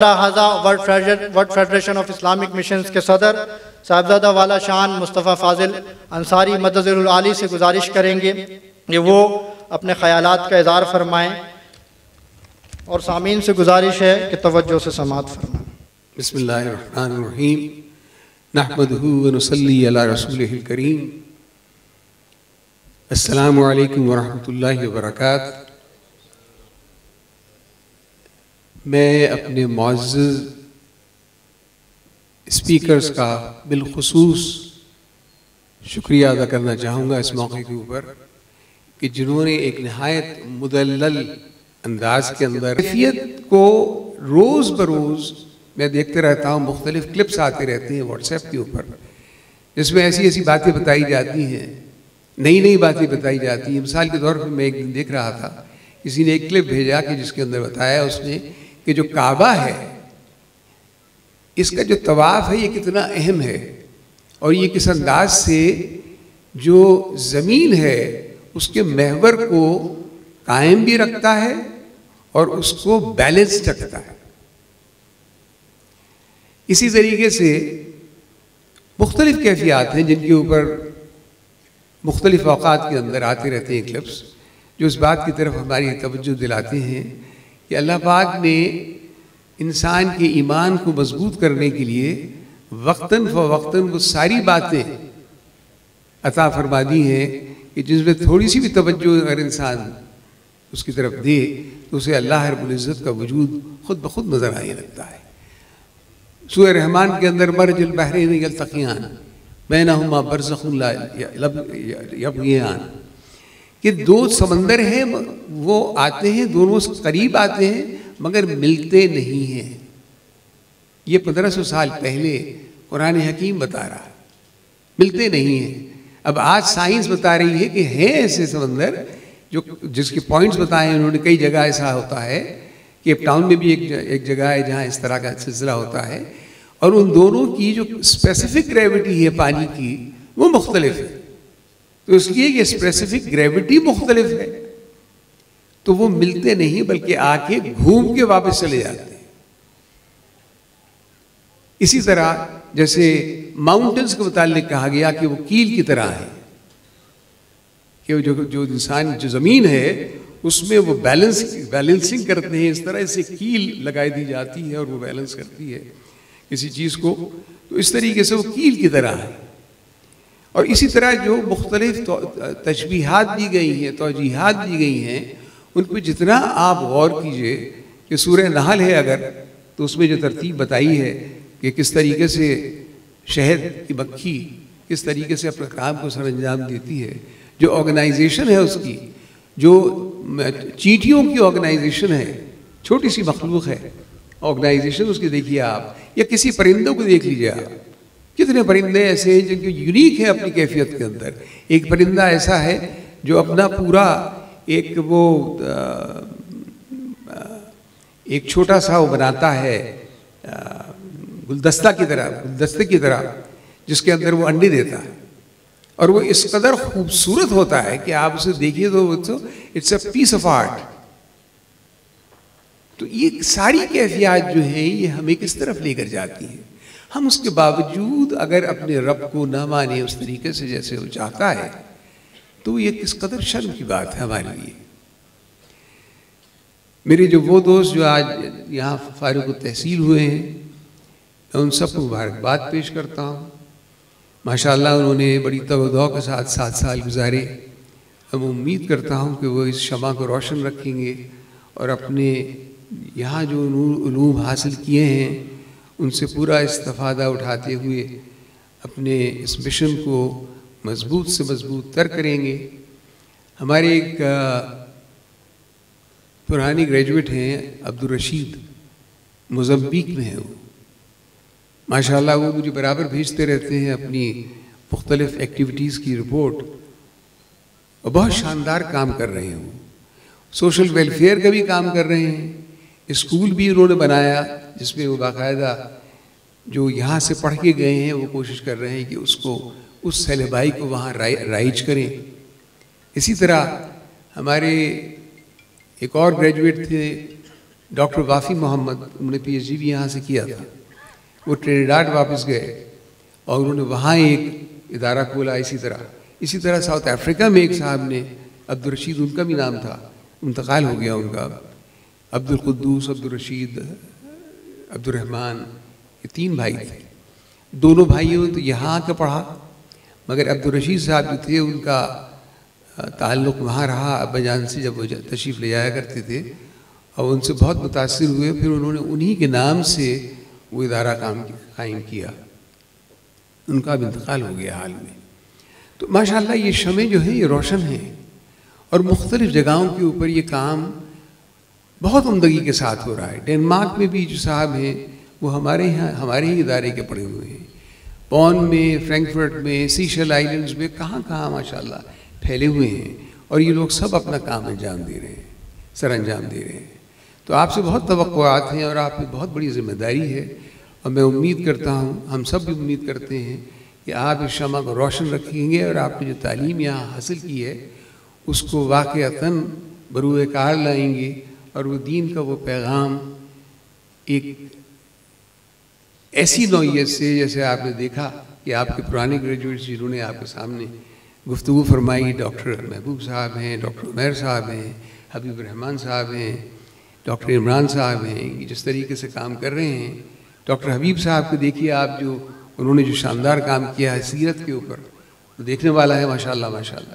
World federation of Islamic missions کے صدر صاحبزادہ والا شان مصطفیٰ فاضل انصاری مدظر العالی سے گزارش کریں گے کہ وہ اپنے خیالات کا اظہار فرمائیں، اور سامعین سے گزارش ہے کہ توجہ سے سماعت فرمائیں۔ بسم اللہ الرحمن الرحیم، نحمدہ ونصلی علی رسولہ الکریم۔ السلام علیکم ورحمۃ اللہ وبرکاتہ۔ میں اپنے معزز اسپیکرز کا بالخصوص شکریہ ادا کرنا چاہوں گا اس موقع کے اوپر کہ جنہوں نے ایک نہایت مدلل انداز کے اندر کیفیت کو روز بروز میں دیکھتے رہتا ہوں، مختلف کلپس آتے رہتے ہیں واٹس ایپ کے اوپر جس میں ایسی ایسی باتیں بتائی جاتی ہیں، نئی باتیں بتائی جاتی ہیں۔ مثال کے طور پر میں ایک دن دیکھ رہا تھا، کسی نے ایک کلپ بھیجا کہ جس کے اندر بتایا اس نے کہ جو کعبہ ہے اس کا جو طواف ہے یہ کتنا اہم ہے، اور یہ کس انداز سے جو زمین ہے اس کے محور کو قائم بھی رکھتا ہے اور اس کو بیلنس رکھتا ہے۔ اسی طریقے سے مختلف کیفیات ہیں جن کے اوپر مختلف اوقات کے اندر آتے رہتے ہیں کلپس، جو اس بات کی طرف ہماری توجہ دلاتے ہیں کہ اللہ پاک نے انسان کے ایمان کو مضبوط کرنے کے لیے وقتاً فوقتاً وہ ساری باتیں عطا فرما دی ہیں کہ جس میں تھوڑی سی بھی توجہ اگر انسان اس کی طرف دے تو اسے اللہ رب العزت کا وجود خود بخود نظر آنے لگتا ہے۔ سورہ رحمان کے اندر مرج البحرین یلتقیان بینہما برزخ لا یبغیان، کہ دو سمندر ہیں وہ آتے ہیں، دونوں قریب آتے ہیں مگر ملتے نہیں ہیں۔ یہ 1500 سال پہلے قرآن حکیم بتا رہا ہے، ملتے نہیں ہیں۔ اب آج سائنس بتا رہی ہے کہ ہیں ایسے سمندر جو جس کے پوائنٹس بتائے انہوں نے، کئی جگہ ایسا ہوتا ہے، کیپ ٹاؤن میں بھی ایک جگہ ہے جہاں اس طرح کا سلسلہ ہوتا ہے، اور ان دونوں کی جو اسپیسیفک گریوٹی ہے پانی کی وہ مختلف ہے، تو اس لیے یہ اسپیسیفک گریوٹی مختلف ہے تو وہ ملتے نہیں بلکہ آ کے گھوم کے واپس چلے جاتے ہیں۔ اسی طرح جیسے ماؤنٹنز کے متعلق کہا گیا کہ وہ کیل کی طرح ہے، کہ جو انسان جو زمین ہے اس میں وہ بیلنسنگ کرتے ہیں، اس طرح سے کیل لگائی دی جاتی ہے اور وہ بیلنس کرتی ہے کسی چیز کو، تو اس طریقے سے وہ کیل کی طرح ہے۔ اور اسی طرح جو مختلف تشبیہات دی گئی ہیں، توجیہات دی گئی ہیں، ان پہ جتنا آپ غور کیجئے کہ سورہ نحل ہے اگر تو اس میں جو ترتیب بتائی ہے کہ کس طریقے سے شہد کی مکھی کس طریقے سے اپنے کام کو سر انجام دیتی ہے، جو آرگنائزیشن ہے اس کی، جو چیٹیوں کی آرگنائزیشن ہے، چھوٹی سی مخلوق ہے، آرگنائزیشن اس کی دیکھیے آپ، یا کسی پرندوں کو دیکھ لیجئے آپ، کتنے پرندے ایسے ہیں جن کے یونیک ہے اپنی کیفیت کے اندر۔ ایک پرندہ ایسا ہے جو اپنا پورا ایک چھوٹا سا وہ بناتا ہے گلدستے کی طرح جس کے اندر وہ انڈے دیتا ہے، اور وہ اس قدر خوبصورت ہوتا ہے کہ آپ اسے دیکھیے تو it's a piece of art. تو یہ ساری کیفیات جو ہیں یہ ہمیں کس طرف لے کر جاتی ہیں؟ ہم اس کے باوجود اگر اپنے رب کو نہ مانیں اس طریقے سے جیسے وہ چاہتا ہے تو یہ کس قدر شرم کی بات ہے ہمارے لیے۔ میرے جو وہ دوست جو آج یہاں فارغ التحصیل ہوئے ہیں، میں ان سب کو مبارکباد پیش کرتا ہوں۔ ماشاءاللہ انہوں نے بڑی توجہ کے ساتھ 7 سال گزارے۔ میں امید کرتا ہوں کہ وہ اس شمع کو روشن رکھیں گے اور اپنے یہاں جو علوم حاصل کیے ہیں ان سے پورا استفادہ اٹھاتے ہوئے اپنے اس مشن کو مضبوط سے مضبوط تر کریں گے۔ ہمارے ایک پرانے گریجویٹ ہیں عبدالرشید، موزمبیق میں ہیں وہ، ماشاءاللہ وہ مجھے برابر بھیجتے رہتے ہیں اپنی مختلف ایکٹیویٹیز کی رپورٹ، اور بہت شاندار کام کر رہے ہیں۔ وہ سوشل ویلفیئر کا بھی کام کر رہے ہیں، اسکول بھی انہوں نے بنایا جس میں وہ باقاعدہ جو یہاں سے پڑھ کے گئے ہیں وہ کوشش کر رہے ہیں کہ اس سیلبائی کو وہاں رائج کریں۔ اسی طرح ہمارے ایک اور گریجویٹ تھے ڈاکٹر وافی محمد، انہوں نے پی ایچ ڈی بھی یہاں سے کیا تھا، وہ ٹرینیڈاڈ واپس گئے اور انہوں نے وہاں ایک ادارہ کھولا. اسی طرح ساؤتھ افریقہ میں ایک صاحب نے، عبدالرشید ان کا بھی نام تھا، انتقال ہو گیا ان کا، عبدالقدوس، عبدالرشید، عبدالرحمن، یہ 3 بھائی تھے. دونوں بھائیوں تو یہاں آ کے پڑھا، مگر عبدالرشید صاحب جو تھے ان کا تعلق وہاں رہا ابا جان سے، جب وہ تشریف لے جایا کرتے تھے، اور ان سے بہت متاثر ہوئے. پھر انہوں نے انہی کے نام سے وہ ادارہ قائم کیا. ان کا بھی انتقال ہو گیا حال میں. تو ماشاءاللہ یہ شمع جو ہیں یہ روشن ہیں، اور مختلف جگہوں کے اوپر یہ کام بہت عمدگی کے ساتھ ہو رہا ہے. ڈنمارک میں بھی جو صاحب ہیں وہ ہمارے ہی ادارے کے پڑے ہوئے ہیں. پون میں، فرینکفرٹ میں، سیشل آئلینڈز میں، کہاں ماشاءاللہ پھیلے ہوئے ہیں، اور یہ لوگ سب اپنا کام انجام دے رہے ہیں، سر انجام دے رہے ہیں. تو آپ سے بہت توقعات ہیں، اور آپ پہ بہت بڑی ذمہ داری ہے، اور میں امید کرتا ہوں، ہم سب بھی امید کرتے ہیں کہ آپ اس شمع کو روشن رکھیں گے، اور آپ نے جو تعلیم یہاں حاصل کی ہے اس کو واقعتاً بروئے کار لائیں گے، اور وہ دین کا وہ پیغام ایک ایسی نوعیت سے، جیسے آپ نے دیکھا کہ آپ کے پرانے گریجویٹس جنہوں نے آپ کے سامنے گفتگو فرمائی، ڈاکٹر محبوب صاحب ہیں، ڈاکٹر عمیر صاحب ہیں، حبیب الرحمن صاحب ہیں، ڈاکٹر عمران صاحب ہیں، جس طریقے سے کام کر رہے ہیں. ڈاکٹر حبیب صاحب کو دیکھیے آپ، انہوں نے جو شاندار کام کیا ہے سیرت کے اوپر، وہ دیکھنے والا ہے ماشاءاللہ ماشاءاللہ.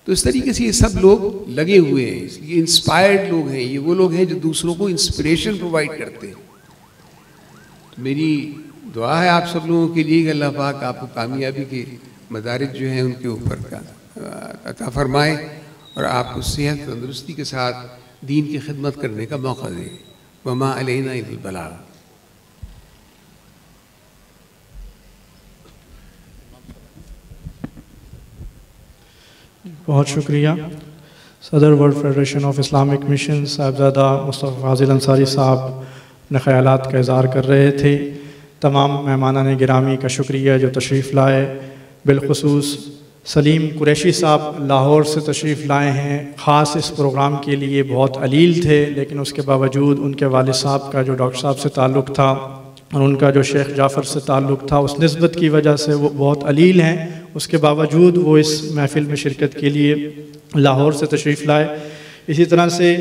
تو اس طریقے سے یہ سب لوگ لگے ہوئے ہیں، یہ انسپائرڈ لوگ ہیں، یہ وہ لوگ ہیں جو دوسروں کو انسپریشن پرووائڈ کرتے ہیں. میری دعا ہے آپ سب لوگوں کے لیے کہ اللہ پاک آپ کو کامیابی کے مدارج جو ہیں ان کے اوپر عطا فرمائے، اور آپ کو صحت تندرستی کے ساتھ دین کی خدمت کرنے کا موقع دے. وما علینا الا البلاغ. بہت شکریہ. صدر world federation of Islamic mission صاحبزادہ مصطفیٰ فاضل انصاری صاحب اپنے خیالات کا اظہار کر رہے تھے. تمام مہمانان گرامی کا شکریہ جو تشریف لائے. بالخصوص سلیم قریشی صاحب لاہور سے تشریف لائے ہیں، خاص اس پروگرام کے لیے بہت علیل تھے، لیکن اس کے باوجود ان کے والد صاحب کا جو ڈاکٹر صاحب سے تعلق تھا اور ان کا جو شیخ جعفر سے تعلق تھا، اس نسبت کی وجہ سے وہ بہت علیل ہیں. اس کے باوجود وہ اس محفل میں شرکت کے لیے لاہور سے تشریف لائے. اسی طرح سے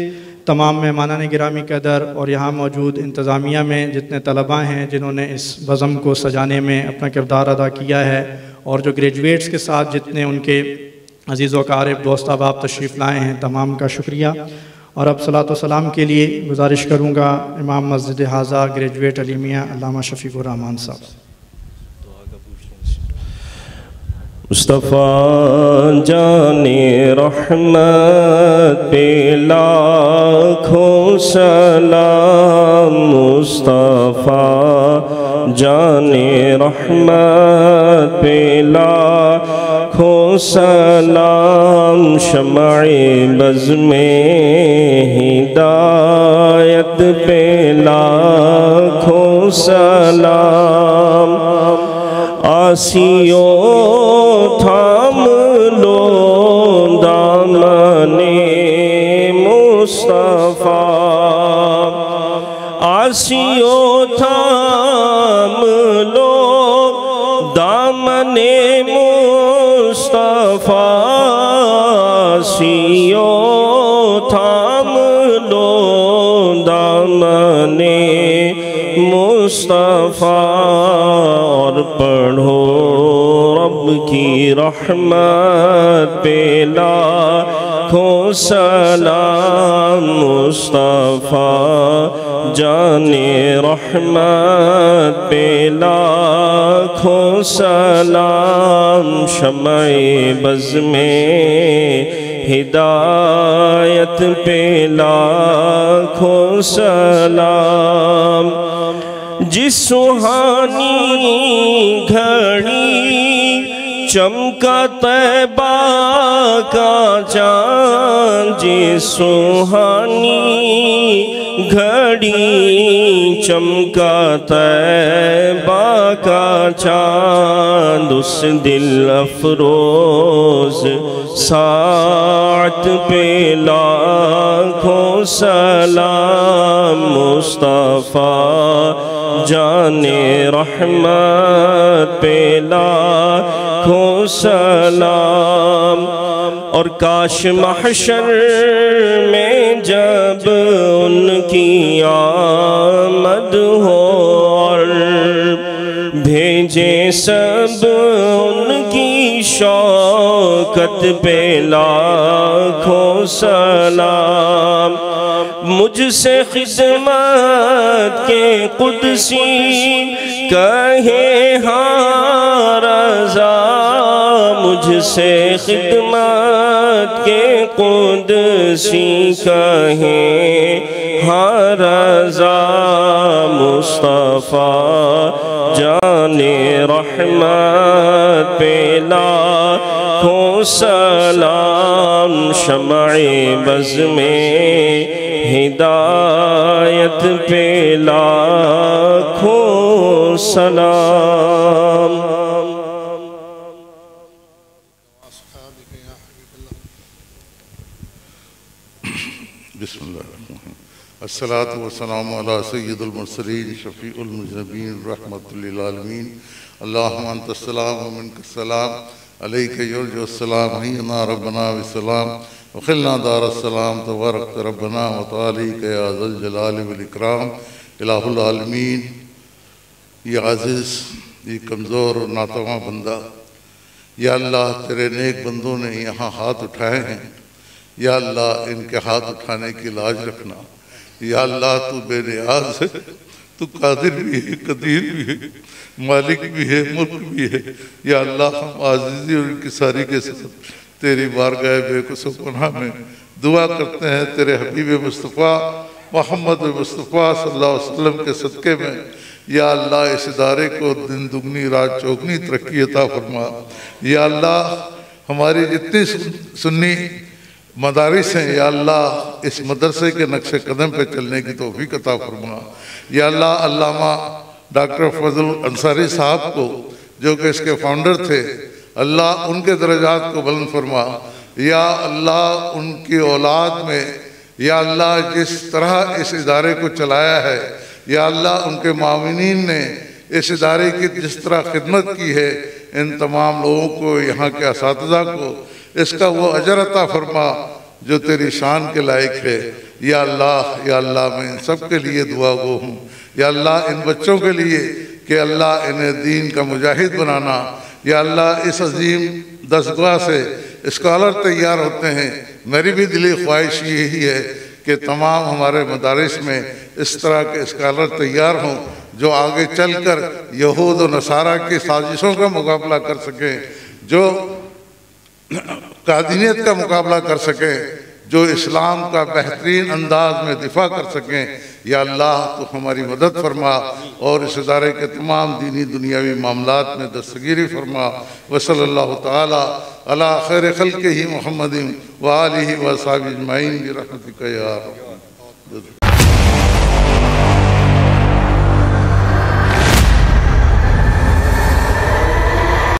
تمام مہمانان گرامی قدر اور یہاں موجود انتظامیہ میں جتنے طلباء ہیں جنہوں نے اس بزم کو سجانے میں اپنا کردار ادا کیا ہے، اور جو گریجویٹس کے ساتھ جتنے ان کے عزیز و اقارب دوست احباب تشریف لائے ہیں، تمام کا شکریہ. اور اب صلاۃ و سلام کے لیے گزارش کروں گا امام مسجد حاضہ گریجویٹ علیمیہ علامہ شفیق الرحمان صاحب. مصطفیٰ جان رحمت پہ لاکھوں سلام، مصطفیٰ جان رحمت پہ لاکھوں سلام، شمع بز میں ہدایت پہ لاکھوں سلام. آسیوں تھام لو دامن مصطفیٰ، آسیوں تھام لو دامن مصطفیٰ، آسیوں تھام لو دامن مصطفیٰ، اور پڑھو رب کی رحمت پہ لاکھوں سلام، مصطفیٰ جان رحمت پہ لاکھوں سلام، شمع بز میں ہدایت پہ لاکھوں سلام. جس سہانی گھڑی چمکا طیبہ کا چاند، جس سہانی گھڑی چمکا طیبہ کا چاند، اس دل افروز ساعت پہ لاکھوں سلام، مصطفیٰ جان رحمت پہ لاکھوں سلام۔ اور کاش محشر میں جب ان کی آمد ہو اور بھیجے سب ان کی شوکت پہ لاکھوں سلام، مجھ سے خدمت کے قدسی کہے ہاں رضا، مجھ سے خدمت کے قدسی کہے ہاں رضا، مصطفیٰ جان رحمت پہ لاکھوں سلام، شمع بز میں ہدایت پہ لاکھوں سلام۔ بسم اللہ الرحمن الرحیم۔ الصلاة والسلام علی سید المرسلین شفیع المذنبین رحمت للعالمین، اللہم انت السلام ومنک السلام، علیک یرجع السلام، حینا ربنا بسلام، وخلنا دار السلام، تبارک ربنا وتعالیک یا ذا الجلال والاکرام، الہ العالمین۔ یہ عزیز، یہ کمزور اور ناتواں بندہ، یا اللہ تیرے نیک بندوں نے یہاں ہاتھ اٹھائے ہیں، یا اللہ ان کے ہاتھ اٹھانے کی لاج رکھنا۔ یا اللہ تو بے نیاز ہے، تو قادر بھی ہے، قدیر بھی ہے، مالک بھی ہے، ملک بھی ہے۔ یا اللہ ہم عاجزی اور انکساری کے ساتھ تیری بارگاہ بے کس و پناہ میں دعا کرتے ہیں، تیرے حبیب مصطفیٰ محمد مصطفیٰ صلی اللہ علیہ وسلم کے صدقے میں۔ یا اللہ اس ادارے کو دن دگنی رات چوگنی ترقی عطا فرما۔ یا اللہ ہماری جتنی سنی مدارس ہیں، یا اللہ اس مدرسے کے نقش قدم پہ چلنے کی توفیق عطا فرما۔ یا اللہ علامہ ڈاکٹر فضل انصاری صاحب کو جو کہ اس کے فاؤنڈر تھے، اللہ ان کے درجات کو بلند فرما۔ یا اللہ ان کی اولاد میں، یا اللہ جس طرح اس ادارے کو چلایا ہے، یا اللہ ان کے معاونین نے اس ادارے کی جس طرح خدمت کی ہے، ان تمام لوگوں کو، یہاں کے اساتذہ کو اس کا وہ اجر عطا فرما جو تیری شان کے لائق ہے۔ یا اللہ میں ان سب کے لیے دعا گو ہوں۔ یا اللہ ان بچوں کے لیے کہ اللہ انہیں دین کا مجاہد بنانا۔ یا اللہ اس عظیم دستگاہ سے اسکالر تیار ہوتے ہیں، میری بھی دلی خواہش یہی ہے کہ تمام ہمارے مدارس میں اس طرح کے اسکالر تیار ہوں جو آگے چل کر یہود و نصارہ کی سازشوں کا مقابلہ کر سکیں، جو قادینیت کا مقابلہ کر سکیں، جو اسلام کا بہترین انداز میں دفاع کر سکیں۔ یا اللہ تو ہماری مدد فرما اور اس ادارے کے تمام دینی دنیاوی معاملات میں دستگیری فرما۔ وصلی اللہ تعالی علی خیر خلقہ محمد وآلہ وصحبہ اجمعین برحمتک یا رب۔